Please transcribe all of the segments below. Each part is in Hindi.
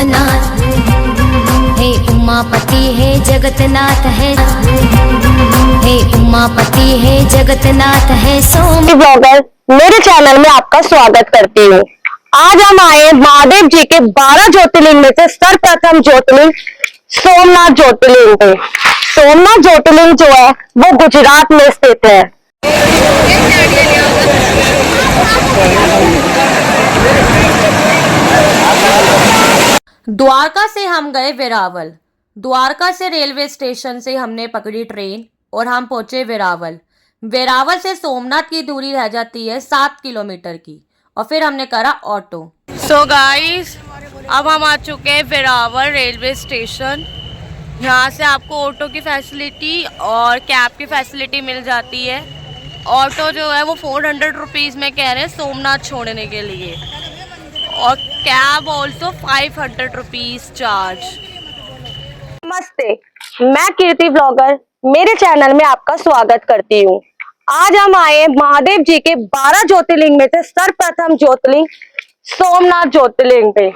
सोमनाथ, हे उमापति हे जगतनाथ है, हे उमापति हे जगतनाथ है सोम। ब्लॉगर मेरे चैनल में आपका स्वागत करती हूँ। आज हम आए महादेव जी के 12 ज्योतिर्लिंग में से सर्वप्रथम ज्योतिर्लिंग सोमनाथ ज्योतिर्लिंग पे। सोमनाथ ज्योतिर्लिंग जो है वो गुजरात में स्थित है। द्वारका से हम गए वेरावल। द्वारका से रेलवे स्टेशन से हमने पकड़ी ट्रेन और हम पहुंचे वेरावल। वेरावल से सोमनाथ की दूरी रह जाती है 7 किलोमीटर की और फिर हमने करा ऑटो। सो गाइस, अब हम आ चुके हैं वेरावल रेलवे स्टेशन। यहाँ से आपको ऑटो की फैसिलिटी और कैब की फैसिलिटी मिल जाती है। ऑटो जो है वो 400 रुपीज़ में कह रहे हैं सोमनाथ छोड़ने के लिए, और कैब ऑल्सो 500 रुपीज़ चार्ज। नमस्ते, मैं कीर्ति ब्लॉगर मेरे चैनल में आपका स्वागत करती हूँ। आज हम आए महादेव जी के 12 ज्योतिर्लिंग में से सर्वप्रथम ज्योतिर्लिंग सोमनाथ ज्योतिर्लिंग पे।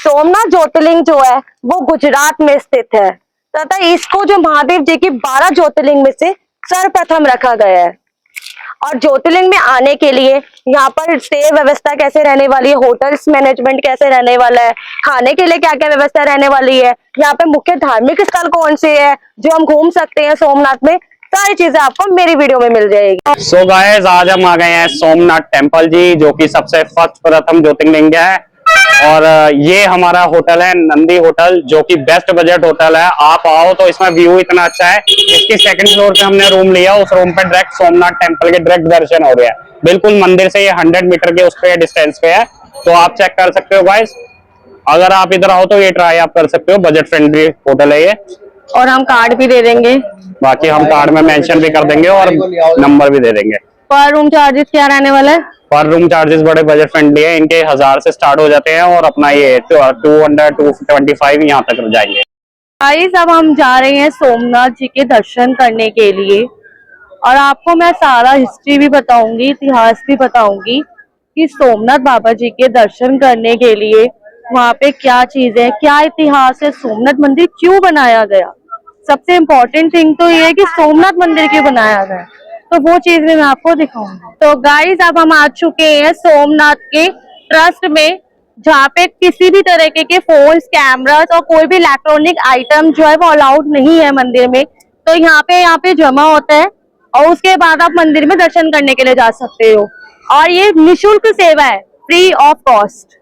सोमनाथ ज्योतिर्लिंग जो है वो गुजरात में स्थित है तथा इसको जो महादेव जी की 12 ज्योतिर्लिंग में से सर्वप्रथम रखा गया है। और ज्योतिर्लिंग में आने के लिए यहाँ पर स्टे व्यवस्था कैसे रहने वाली है, होटल्स मैनेजमेंट कैसे रहने वाला है, खाने के लिए क्या क्या व्यवस्था रहने वाली है, यहाँ पे मुख्य धार्मिक स्थल कौन से है जो हम घूम सकते हैं सोमनाथ में, सारी चीजें आपको मेरी वीडियो में मिल जाएगी। सो गाइस, आज हम आ गए हैं सोमनाथ टेम्पल जी, जो कि सबसे प्रथम ज्योतिर्लिंग है। और ये हमारा होटल है नंदी होटल, जो कि बेस्ट बजट होटल है। आप आओ तो इसमें व्यू इतना अच्छा है। इसकी सेकंड फ्लोर पे हमने रूम लिया, उस रूम पे डायरेक्ट सोमनाथ टेम्पल के डायरेक्ट दर्शन हो रहे हैं। बिल्कुल मंदिर से ये 100 मीटर के उस पे डिस्टेंस पे है, तो आप चेक कर सकते हो गाइस। अगर आप इधर आओ तो ये ट्राई आप कर सकते हो, बजट फ्रेंडली होटल है ये। और हम कार्ड भी दे देंगे, बाकी हम कार्ड में मेंशन भी कर देंगे और नंबर भी दे देंगे। पर रूम चार्जेस क्या रहने वाला है? पर रूम चार्जेस बड़े बजट फ्रेंडली है, इनके 1000 से स्टार्ट हो जाते हैं और अपना ये 200 225 यहाँ तक जाएंगे। गाइस, अब हम जा रहे हैं सोमनाथ जी के दर्शन करने के लिए और आपको मैं सारा हिस्ट्री भी बताऊंगी, इतिहास भी बताऊंगी कि सोमनाथ बाबा जी के दर्शन करने के लिए वहाँ पे क्या चीज है, क्या इतिहास है, सोमनाथ मंदिर क्यों बनाया गया। सबसे इम्पोर्टेंट थिंग तो ये है कि सोमनाथ मंदिर क्यों बनाया गया, तो वो चीज मैं आपको दिखाऊंगी। तो गाइस, अब हम आ चुके हैं सोमनाथ के ट्रस्ट में, जहाँ पे किसी भी तरीके के फोन्स, कैमरास और कोई भी इलेक्ट्रॉनिक आइटम जो है वो अलाउड नहीं है मंदिर में। तो यहाँ पे जमा होता है और उसके बाद आप मंदिर में दर्शन करने के लिए जा सकते हो। और ये निःशुल्क सेवा है, फ्री ऑफ कॉस्ट।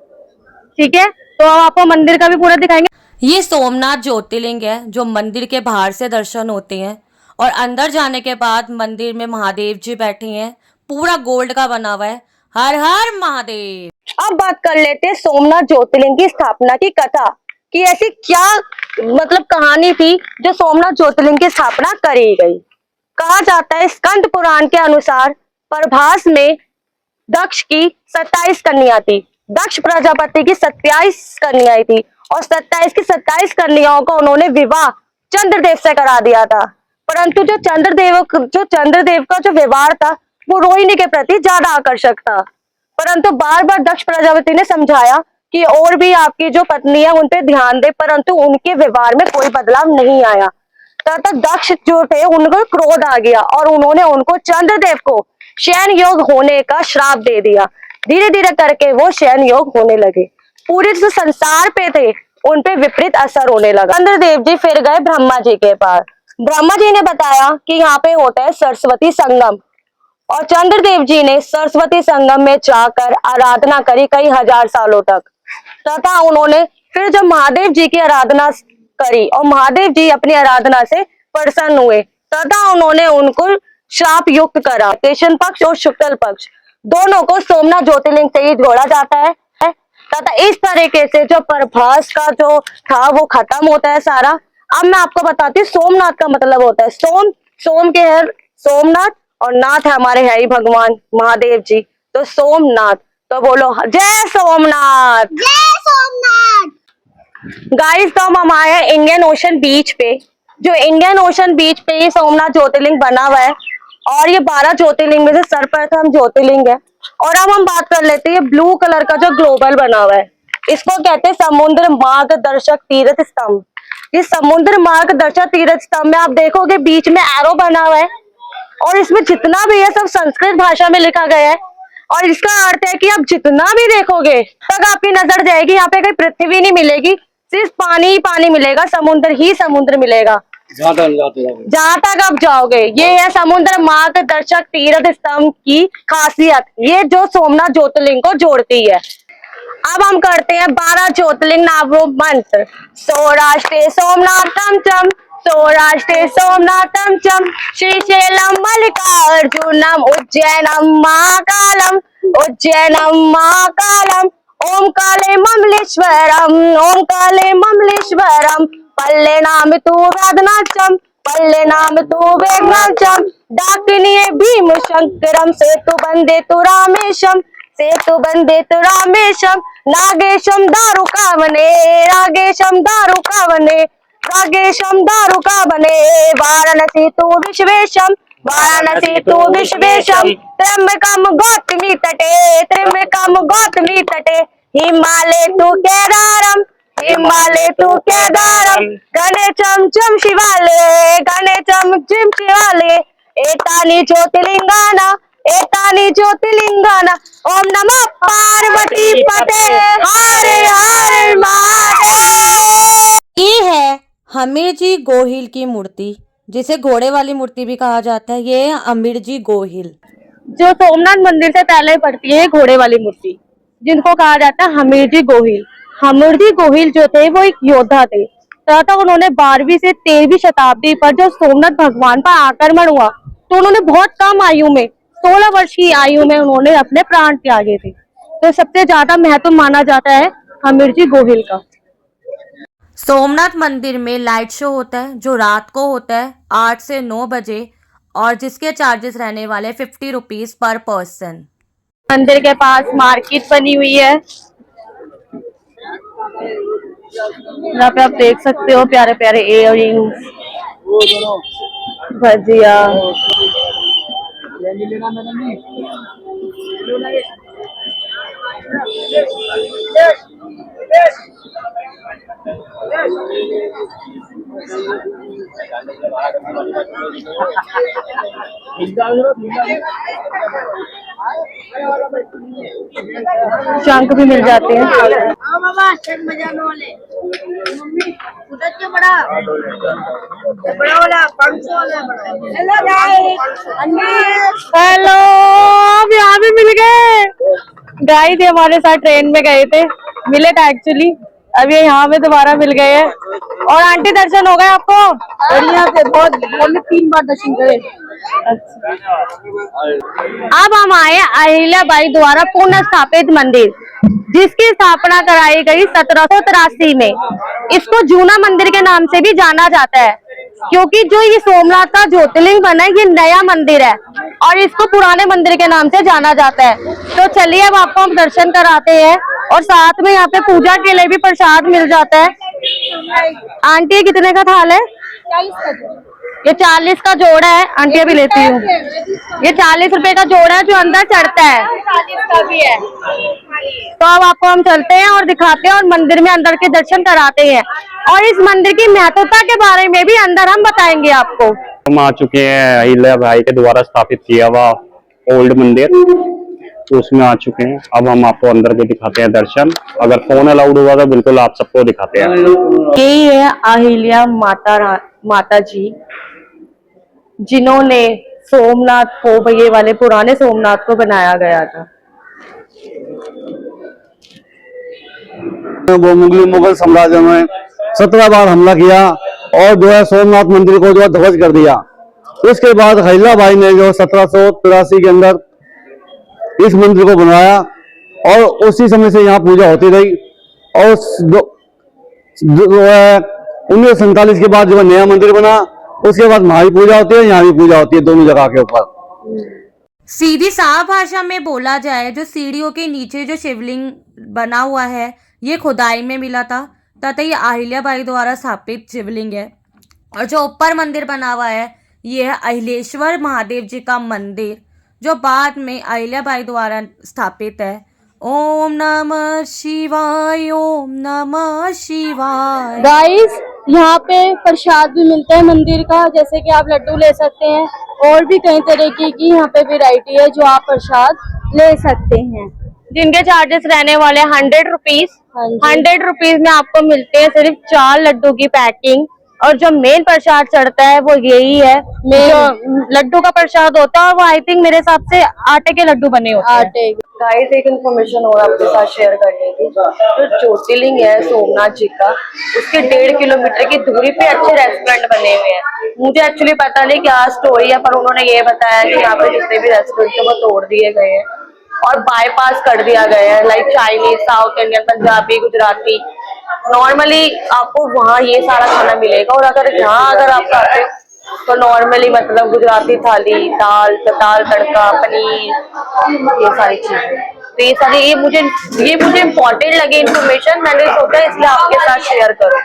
ठीक है, तो अब आपको मंदिर का भी पूरा दिखाएंगे। ये सोमनाथ ज्योतिर्लिंग है जो मंदिर के बाहर से दर्शन होते हैं, और अंदर जाने के बाद मंदिर में महादेव जी बैठे हैं, पूरा गोल्ड का बना हुआ है। हर हर महादेव। अब बात कर लेते हैं सोमनाथ ज्योतिर्लिंग की स्थापना की कथा, कि ऐसी क्या मतलब कहानी थी जो सोमनाथ ज्योतिर्लिंग की स्थापना करी गई। कहा जाता है स्कंद पुराण के अनुसार प्रभास में दक्ष की 27 कन्या थी। दक्ष प्रजापति की 27 कन्याएं थी और 27 की 27 कन्याओं को उन्होंने विवाह चंद्रदेव से करा दिया था। परंतु जो चंद्रदेव का जो व्यवहार था वो रोहिणी के प्रति ज्यादा आकर्षक था। परंतु बार बार दक्ष प्रजापति ने समझाया कि और भी आपकी जो पत्नी है उन पे ध्यान दे, परंतु उनके व्यवहार में कोई बदलाव नहीं आया। तब दक्ष जो थे उनको क्रोध आ गया और उन्होंने उनको चंद्रदेव को शयन योग होने का श्राप दे दिया। धीरे धीरे करके वो शयन योग होने लगे। पूरे जो संसार पे थे उन पे विपरीत असर होने लगा। चंद्रदेव जी फिर गए ब्रह्मा जी के पास। ब्रह्मा जी ने बताया कि यहाँ पे होता है सरस्वती संगम, और चंद्रदेव जी ने सरस्वती संगम में जाकर आराधना करी कई हजार सालों तक। तथा उन्होंने फिर जब महादेव जी की आराधना करी और महादेव जी अपनी आराधना से प्रसन्न हुए, तथा उन्होंने उनको श्राप युक्त करा। कृष्ण पक्ष और शुक्ल पक्ष दोनों को सोमनाथ ज्योतिर्लिंग से ही जोड़ा जाता है। तथा इस तरीके से जो प्रभास का जो था वो खत्म होता है सारा। अब मैं आपको बताती हूँ सोमनाथ का मतलब होता है सोम के है सोमनाथ, और नाथ है हमारे है ही भगवान महादेव जी, तो सोमनाथ। तो बोलो जय सोमनाथ, जय सोमनाथ। गाइस, तो हम आए हैं इंडियन ओशन बीच पे। जो इंडियन ओशन बीच पे ये सोमनाथ ज्योतिर्लिंग बना हुआ है और ये 12 ज्योतिर्लिंग में से सर्वप्रथम ज्योतिर्लिंग है। और अब हम बात कर लेते हैं ब्लू कलर का जो ग्लोबल बना हुआ है, इसको कहते हैं समुद्र मार्गदर्शक तीर्थ स्तंभ। इस समुद्र मार्गदर्शक तीर्थ स्तंभ में आप देखोगे बीच में एरो बना हुआ है और इसमें जितना भी है सब संस्कृत भाषा में लिखा गया है। और इसका अर्थ है कि आप जितना भी देखोगे तक आपकी नजर जाएगी, यहाँ पे कोई पृथ्वी नहीं मिलेगी, सिर्फ पानी ही पानी मिलेगा, समुद्र ही समुद्र मिलेगा जहाँ तक आप जाओगे। ये है समुद्र मार्गदर्शक तीर्थ स्तंभ की खासियत, ये जो सोमनाथ ज्योतिर्लिंग को जोड़ती है। अब हम करते हैं 12 ज्योतिर्लिंग नामों मंत्र। सौराष्ट्रे सोमनाथम चम, सौराष्ट्रे सोमनाथम चम, श्रीशैलम मल्लिकार्जुनम, उज्जैनम महाकालम, उज्जैनम महाकालम, ओम काले ममलेश्वरम, ओम काले ममलेश्वरम, पल्ले नाम तू वेदनाचम, पल्ले नाम तू वेदनाचम, डाकिनीय भीम शंकरम, सेतु बंदे तु रामेशम, सेतु बंदे तु रामेशम, नागेशम दारुकावने, नागेशम दारुकावने, नागेशम दारुकावने, वाराणसी तु विश्वेशम, वाराणसी तु विश्वेशम, त्र्यंबकम गौतमी तटे, त्र्यंबकम गौतमी तटे, हिमालय तु केदारम, हिमालय तु केदारम, गणेशम चम शिवालय, गणेशम चम शिवालय, एतानि ज्योतिर्लिंगाना, एतानि ज्योतिर्लिंगाना, ओम नमः पार्वती पते, हरे हरे महादेव। ये है हमीर जी गोहिल की मूर्ति, जिसे घोड़े वाली मूर्ति भी कहा जाता है। ये है हमीर जी गोहिल, जो सोमनाथ मंदिर से पहले पड़ती है घोड़े वाली मूर्ति, जिनको कहा जाता है हमीर जी गोहिल। हमीर जी गोहिल जो थे वो एक योद्धा थे, तथा उन्होंने 12वीं से 13वीं शताब्दी पर जो सोमनाथ भगवान पर आक्रमण हुआ तो उन्होंने बहुत कम आयु में 16 वर्ष की आयु में उन्होंने अपने प्राण त्यागे थे। तो सबसे ज्यादा महत्व माना जाता है हमीर जी गोहिल का। सोमनाथ मंदिर में लाइट शो होता है जो रात को होता है 8 से 9 बजे, और जिसके चार्जेस रहने वाले 50 रुपीज पर पर्सन। मंदिर के पास मार्केट बनी हुई है, यहाँ पे आप देख सकते हो प्यारे प्यारे इयररिंग्स, भजिया, शंख भी मिल जाते हैं। हेलो, अब यहाँ भी मिल गए। गाइस थे हमारे साथ ट्रेन में गए थे, मिले था एक्चुअली, अब ये यहाँ पे दोबारा मिल गए हैं। और आंटी दर्शन हो गए आपको? बढ़िया से, बहुत 3 बार दर्शन करे। अच्छा, अब हम आए अहिल्याबाई द्वारा पुनः स्थापित मंदिर, जिसकी स्थापना कराई गई 1783 में। इसको जूना मंदिर के नाम से भी जाना जाता है, क्योंकि जो ये सोमनाथ का ज्योतिर्लिंग बना है ये नया मंदिर है और इसको पुराने मंदिर के नाम से जाना जाता है। तो चलिए अब आपको हम दर्शन कराते हैं, और साथ में यहाँ पे पूजा के लिए भी प्रसाद मिल जाता है। आंटी ये कितने का थाल है? 40 का। ये 40 का जोड़ा है, आंटी अभी लेती हूँ। ये 40 रुपए का जोड़ा है जो अंदर चढ़ता है, 40 का भी है। तो अब आपको हम चलते हैं और दिखाते हैं और मंदिर में अंदर के दर्शन कराते हैं, और इस मंदिर की महत्वता के बारे में भी अंदर हम बताएंगे आपको। हम आ चुके हैं अहिल्या भाई के द्वारा स्थापित किया हुआ ओल्ड मंदिर, तो उसमें आ चुके हैं। अब हम आपको अंदर के दिखाते हैं दर्शन, अगर फोन अलाउड होगा तो बिल्कुल आप सबको दिखाते हैं। यही है अहिल्या माता जी, जिन्होंने सोमनाथ को, ये वाले पुराने सोमनाथ को बनाया गया था। वो मुगल साम्राज्य में 17 बार हमला किया और जो है सोमनाथ मंदिर को जो है ध्वस्त कर दिया। उसके बाद अहिल्याबाई ने जो 1783 के अंदर इस मंदिर को बनवाया और उसी समय से यहाँ पूजा होती रही। और 1947 के बाद जो है नया मंदिर बना, उसके बाद वहां भी पूजा होती है, यहाँ भी पूजा होती है, दोनों जगह के ऊपर। सीधी साफ भाषा में बोला जाए, जो सीढ़ियों के नीचे जो शिवलिंग बना हुआ है ये खुदाई में मिला था, तथा ये अहिल्याबाई द्वारा स्थापित शिवलिंग है। और जो ऊपर मंदिर बना हुआ है ये है अहिलेश्वर महादेव जी का मंदिर, जो बाद में अहिल्याबाई द्वारा स्थापित है। ओम नमः शिवाय, ओम नमः शिवाय। गाइस, यहाँ पे प्रसाद भी मिलता है मंदिर का, जैसे कि आप लड्डू ले सकते हैं और भी कई तरह की यहाँ पे वैरायटी है जो आप प्रसाद ले सकते हैं। जिनके चार्जेस रहने वाले 100 रुपीज। हाँ जी। 100 रुपीज में आपको मिलते हैं सिर्फ 4 लड्डू की पैकिंग। और जो मेन प्रसाद चढ़ता है वो यही है, जो लड्डू का प्रसाद होता है वो आई थिंक मेरे हिसाब से आटे के लड्डू बने होते हैं। आटे। गाइस, एक इन्फॉर्मेशन और आपके साथ शेयर करनी थी। जो ज्योतिर्लिंग है सोमनाथ जी का, उसके 1.5 किलोमीटर की दूरी पे अच्छे रेस्टोरेंट बने हुए हैं। मुझे एक्चुअली पता नहीं क्या स्टोरी है, पर उन्होंने ये बताया कि यहाँ पे जितने भी रेस्टोरेंट थे वो तोड़ दिए गए हैं और बाईपास कर दिया गया है, like Chinese, south Indian, Punjabi, Gujarati. Normally आपको वहाँ ये सारा खाना मिलेगा, और अगर यहाँ अगर आप खाते तो नॉर्मली मतलब गुजराती थाली, दाल तड़का, पनीर, ये सारी चीजें। तो ये मुझे इम्पोर्टेंट लगी इन्फॉर्मेशन, मैंने सोचा इसलिए आपके साथ शेयर करूँ।